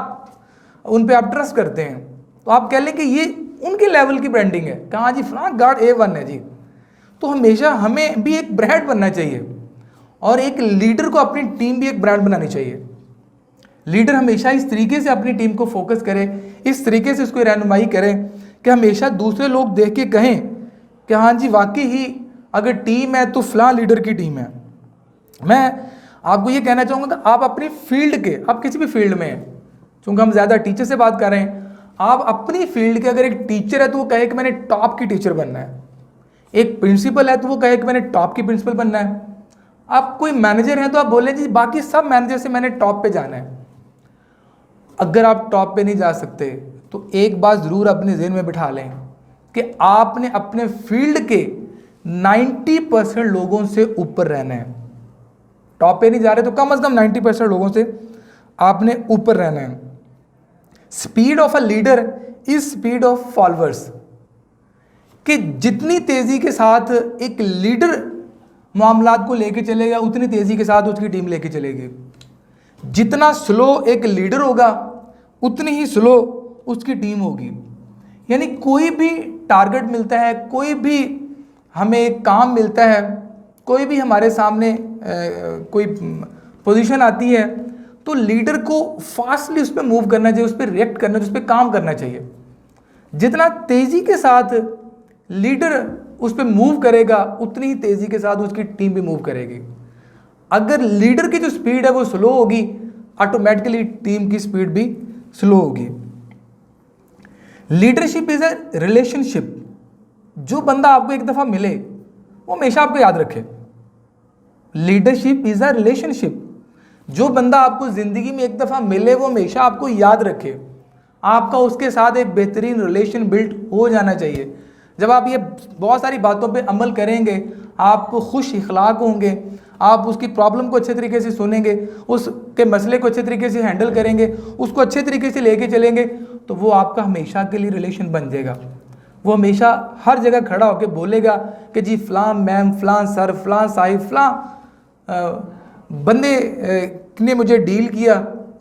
उन पे आप ट्रस्ट करते हैं, तो आप कह लें कि ये उनके लेवल की ब्रांडिंग है, कहाँ जी फलां गार्ड A1 है जी। तो हमेशा हमें भी एक ब्रांड बनना चाहिए, और एक लीडर को अपनी टीम भी एक ब्रांड बनानी चाहिए। लीडर हमेशा इस तरीके से अपनी टीम को फोकस करे, इस तरीके से उसको रहनुमाई करें कि हमेशा दूसरे लोग देख के कहें कि हाँ जी वाकई ही अगर टीम है तो फलां लीडर की टीम है। मैं आपको ये कहना चाहूँगा कि आप अपनी फील्ड के, आप किसी भी फील्ड में हैं, चूँकि हम ज़्यादा टीचर से बात कर रहे हैं, आप अपनी फील्ड के अगर एक टीचर है तो वो कहे कि मैंने टॉप की टीचर बनना है, एक प्रिंसिपल है तो वो कहे कि मैंने टॉप की प्रिंसिपल बनना है, आप कोई मैनेजर हैं तो आप बोलें जी बाकी सब मैनेजर से मैंने टॉप पे जाना है। अगर आप टॉप पे नहीं जा सकते तो एक बात ज़रूर अपने ज़हन में बिठा लें कि आपने अपने फील्ड के 90% लोगों से ऊपर रहना है। टॉप पे नहीं जा रहे तो कम से कम 90% लोगों से आपने ऊपर रहना है। Speed of a leader is speed of followers, कि जितनी तेज़ी के साथ एक लीडर मामलात को लेके चलेगा उतनी तेज़ी के साथ उसकी टीम लेके चलेगी। जितना स्लो एक लीडर होगा उतनी ही स्लो उसकी टीम होगी। यानी कोई भी टारगेट मिलता है, कोई भी हमें एक काम मिलता है, कोई भी हमारे सामने कोई पोजीशन आती है, तो लीडर को फास्टली उस पर मूव करना चाहिए, उस पर रिएक्ट करना चाहिए, उस पर काम करना चाहिए। जितना तेज़ी के साथ लीडर उस पर मूव करेगा उतनी ही तेज़ी के साथ उसकी टीम भी मूव करेगी। अगर लीडर की जो स्पीड है वो स्लो होगी, ऑटोमेटिकली टीम की स्पीड भी स्लो होगी। Leadership is a relationship. जो बंदा आपको एक दफ़ा मिले वो हमेशा आपको याद रखे। Leadership is a relationship. जो बंदा आपको ज़िंदगी में एक दफ़ा मिले वो हमेशा आपको याद रखे। आपका उसके साथ एक बेहतरीन रिलेशन बिल्ड हो जाना चाहिए। जब आप ये बहुत सारी बातों पे अमल करेंगे, आप खुश इखलाक होंगे, आप उसकी प्रॉब्लम को अच्छे तरीके से सुनेंगे, उसके मसले को अच्छे तरीके से हैंडल करेंगे, उसको अच्छे तरीके से लेके चलेंगे, तो वो आपका हमेशा के लिए रिलेशन बन जाएगा। वो हमेशा हर जगह खड़ा होकर बोलेगा कि जी फ़लाँ मैम, फ़लाँ सर, फ़लाँ साहिब, फ़लाँ बंदे ने मुझे डील किया,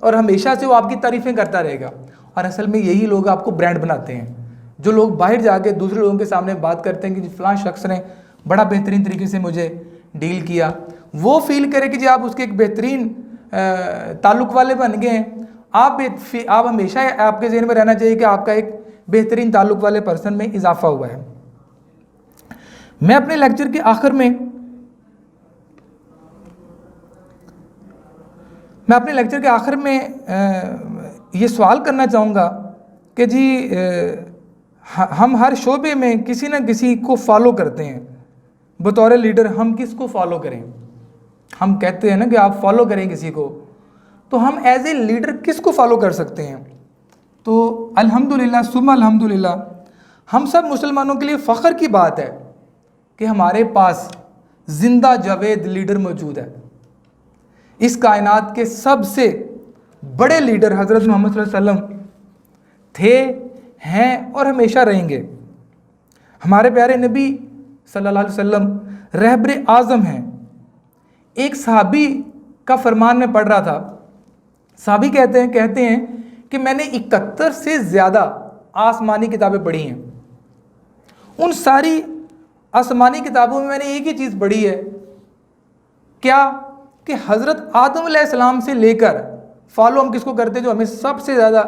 और हमेशा से वो आपकी तारीफ़ें करता रहेगा। और असल में यही लोग आपको ब्रांड बनाते हैं। जो लोग बाहर जाके दूसरे लोगों के सामने बात करते हैं कि जी फ़लाँ शख्स ने बड़ा बेहतरीन तरीके से मुझे डील किया, वो फील करे कि जी आप उसके एक बेहतरीन ताल्लुक़ वाले बन गए हैं। आप हमेशा आपके ज़हन में रहना चाहिए कि आपका एक बेहतरीन ताल्लुक़ वाले पर्सन में इजाफा हुआ है। मैं अपने लेक्चर के आखिर में ये सवाल करना चाहूँगा कि जी हम हर शोबे में किसी न किसी को फॉलो करते हैं। बतौर लीडर हम किसको फॉलो करें? हम कहते हैं ना कि आप फॉलो करें किसी को, तो हम एज ए लीडर किसको फॉलो कर सकते हैं? तो अल्हम्दुलिल्लाह सुम्मा अल्हम्दुलिल्लाह हम सब मुसलमानों के लिए फ़ख्र की बात है कि हमारे पास ज़िंदा जावेद लीडर मौजूद है। इस कायनात के सबसे बड़े लीडर हज़रत मोहम्मद सल्लल्लाहु अलैहि वसल्लम थे, हैं और हमेशा रहेंगे। हमारे प्यारे नबी सल्लल्लाहु अलैहि वसल्लम रहबर आज़म हैं। एक सहाबी का फरमान में पढ़ रहा था। सहाबी कहते हैं कि मैंने 71 से ज़्यादा आसमानी किताबें पढ़ी हैं। उन सारी आसमानी किताबों में मैंने एक ही चीज़ पढ़ी है, क्या? कि हज़रत आदम अलैहिस्सलाम से लेकर फॉलो हम किसको करते हैं? जो हमें सबसे ज़्यादा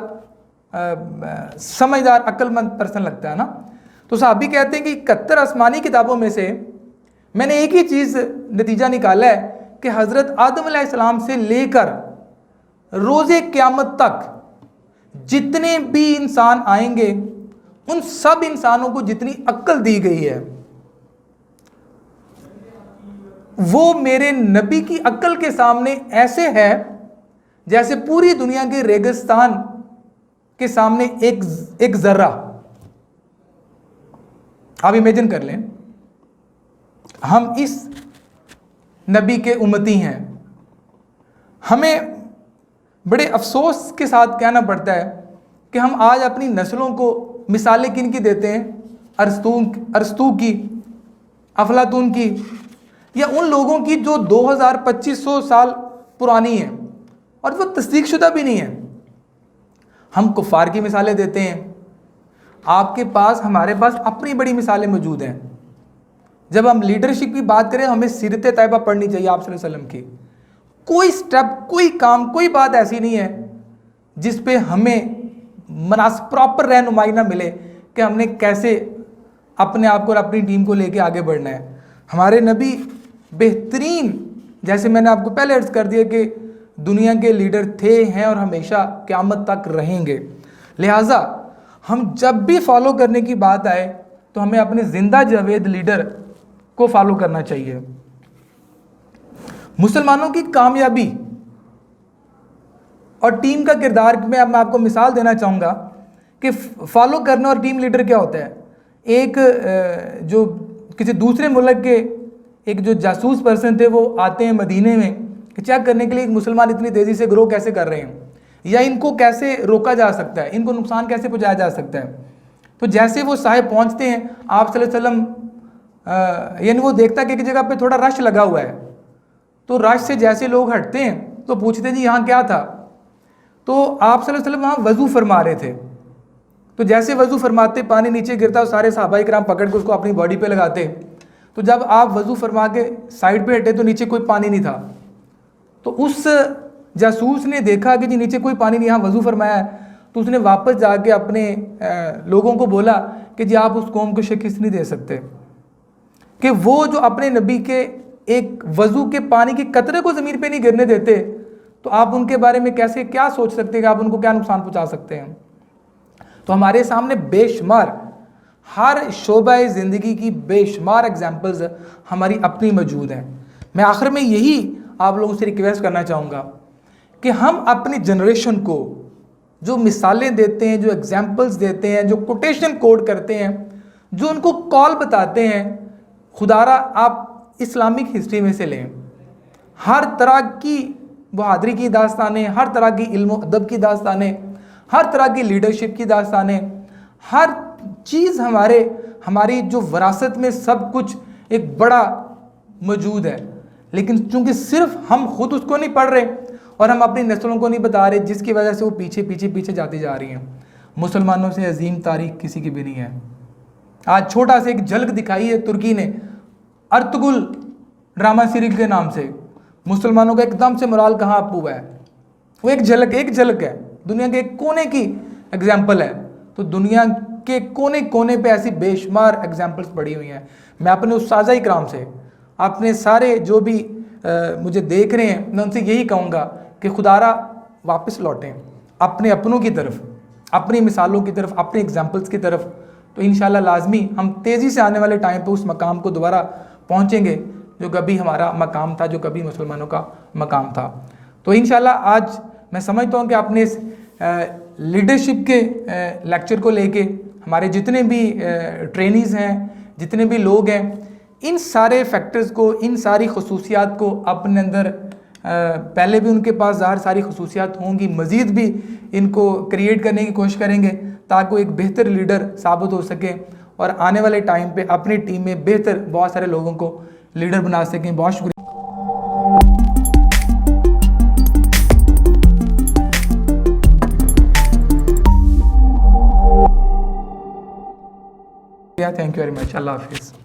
समझदार अक्लमंद पर्सन लगता है ना। तो सहाबी कहते हैं कि 71 आसमानी किताबों में से मैंने एक ही चीज़ नतीजा निकाला है कि हज़रत आदम अलैहिस्सलाम से लेकर रोज़े क़यामत तक जितने भी इंसान आएंगे, उन सब इंसानों को जितनी अक्ल दी गई है, वो मेरे नबी की अक्ल के सामने ऐसे है जैसे पूरी दुनिया के रेगिस्तान के सामने एक ज़र्रा। आप इमेजिन कर लें, हम इस नबी के उम्मती हैं। हमें बड़े अफसोस के साथ कहना पड़ता है कि हम आज अपनी नस्लों को मिसालें किन की देते हैं? अरस्तू की, अफलातून की, या उन लोगों की जो 2000-2500 साल पुरानी है और वो तस्दीक शुदा भी नहीं है। हम कुफ़ार की मिसालें देते हैं। आपके पास, हमारे पास अपनी बड़ी मिसालें मौजूद हैं। जब हम लीडरशिप की बात करें, हमें सीरत तैयबा पढ़नी चाहिए आप सल्लल्लाहु अलैहि वसल्लम की। कोई स्टेप, कोई काम, कोई बात ऐसी नहीं है जिस पे हमें प्रॉपर रहनुमाई ना मिले कि हमने कैसे अपने आप को और अपनी टीम को लेके आगे बढ़ना है। हमारे नबी बेहतरीन, जैसे मैंने आपको पहले अर्ज़ कर दिया कि दुनिया के लीडर थे, हैं और हमेशा क़यामत तक रहेंगे। लिहाजा हम जब भी फॉलो करने की बात आए तो हमें अपने ज़िंदा जावेद लीडर को फॉलो करना चाहिए। मुसलमानों की कामयाबी और टीम का किरदार में अब मैं आपको मिसाल देना चाहूँगा कि फॉलो करना और टीम लीडर क्या होता है। एक जो किसी दूसरे मुल्क के एक जो जासूस पर्सन थे, वो आते हैं मदीने में कि चेक करने के लिए एक मुसलमान इतनी तेज़ी से ग्रो कैसे कर रहे हैं, या इनको कैसे रोका जा सकता है, इनको नुकसान कैसे पहुँचाया जा सकता है। तो जैसे वो साहिब पहुँचते हैं, आप सल्लल्लाहु अलैहि वसल्लम यानी वो देखता है कि एक जगह पे थोड़ा रश लगा हुआ है, तो रश से जैसे लोग हटते हैं तो पूछते हैं जी यहाँ क्या था? तो आप सल्लल्लाहु अलैहि वसल्लम वहाँ वज़ू फरमा रहे थे। तो जैसे वज़ू फरमाते, पानी नीचे गिरता, सारे सहाबाए किराम पकड़ के उसको अपनी बॉडी पे लगाते। तो जब आप वज़ू फरमा के साइड पे हटे तो नीचे कोई पानी नहीं था। तो उस जासूस ने देखा कि जी नीचे कोई पानी नहीं, यहाँ वज़ू फरमाया है। तो उसने वापस जाके अपने लोगों को बोला कि जी आप उस कौम को शिकस्त नहीं दे सकते कि वो जो अपने नबी के एक वज़ू के पानी के कतरे को ज़मीन पे नहीं गिरने देते, तो आप उनके बारे में कैसे क्या सोच सकते हैं कि आप उनको क्या नुकसान पहुँचा सकते हैं। तो हमारे सामने बेशुमार, हर शोबे ज़िंदगी की बेशुमार एग्जाम्पल्स हमारी अपनी मौजूद हैं। मैं आखिर में यही आप लोगों से रिक्वेस्ट करना चाहूँगा कि हम अपनी जनरेशन को जो मिसालें देते हैं, जो एग्जाम्पल्स देते हैं, जो कोटेशन कोड करते हैं, जो उनको कॉल बताते हैं, खुदारा आप इस्लामिक हिस्ट्री में से लें। हर तरह की बहादुरी की दास्तानें, हर तरह की इल्म अदब की दास्तानें, हर तरह की लीडरशिप की दास्तानें, हर चीज़ हमारी जो विरासत में सब कुछ एक बड़ा मौजूद है, लेकिन चूंकि सिर्फ हम खुद उसको नहीं पढ़ रहे और हम अपनी नस्लों को नहीं बता रहे, जिसकी वजह से वो पीछे पीछे पीछे जाती जा रही हैं। मुसलमानों से अजीम तारीख किसी की भी नहीं है। आज छोटा सा एक झलक दिखाई है तुर्की ने अर्तुगरुल ड्रामा सीरीज के नाम से, मुसलमानों का एकदम से मोराल कहाँ अप हुआ है। वो एक झलक है, दुनिया के एक कोने की एग्जाम्पल है। तो दुनिया के कोने कोने पे ऐसी बेशुमार एग्जाम्पल्स पड़ी हुई हैं। मैं अपने उस्ताज़ा इकराम से, अपने सारे जो भी मुझे देख रहे हैं, मैं उनसे यही कहूँगा कि खुदारा वापस लौटें अपने अपनों की तरफ, अपनी मिसालों की तरफ, अपने एग्जाम्पल्स की तरफ। तो इंशाल्लाह लाजमी हम तेज़ी से आने वाले टाइम पे उस मकाम को दोबारा पहुँचेंगे जो कभी हमारा मकाम था, जो कभी मुसलमानों का मकाम था। तो इंशाल्लाह आज मैं समझता हूँ कि अपने इस लीडरशिप के लेक्चर को लेके हमारे जितने भी ट्रेनीज़ हैं, जितने भी लोग हैं, इन सारे फैक्टर्स को, इन सारी खसूसियात को अपने अंदर पहले भी उनके पास ज़ाहिर सारी खसूसियात होंगी, मज़ीद भी इनको क्रिएट करने की कोशिश करेंगे ताकि वो एक बेहतर लीडर साबित हो सके और आने वाले टाइम पे अपनी टीम में बेहतर बहुत सारे लोगों को लीडर बना सकें। बहुत शुक्रिया। Thank you very much. Allah हाफिज़।